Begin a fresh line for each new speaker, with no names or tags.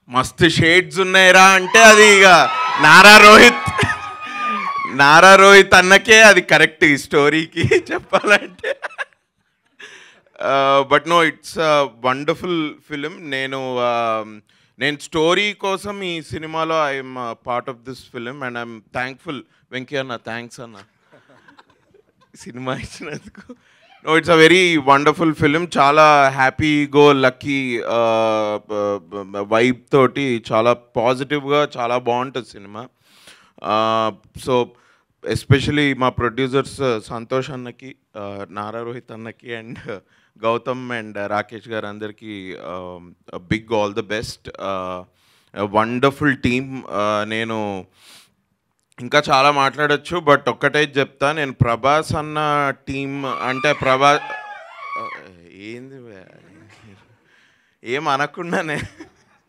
మస్తు షేడ్స్ ఉన్నాయిరా అంటే అది ఇక నారా రోహిత్ అన్నకే అది కరెక్ట్ ఈ స్టోరీకి చెప్పాలంటే. But no, it's wonderful film. నేను స్టోరీ కోసం ఈ సినిమాలో I'm part of this film and I'm thankful. Venky అన్న, థ్యాంక్స్ అన్న సినిమా ఇచ్చినందుకు. No, it's a very wonderful film. చాలా హ్యాపీ గో లక్కీ వైబ్ తోటి చాలా పాజిటివ్గా చాలా బాగుంటుంది సినిమా. సో ఎస్పెషలీ మా ప్రొడ్యూసర్స్ సంతోష్ అన్నకి, నారా రోహిత్ అన్నకి అండ్ గౌతమ్ అండ్ రాకేష్ గారు అందరికీ big all the best. Wonderful team. నేను ఇంకా చాలా మాట్లాడచ్చు, బట్ ఒక్కటే చెప్తా, నేను ప్రభాస్ అన్న టీమ్ అంటే ఏంది ఏం అనకుండానే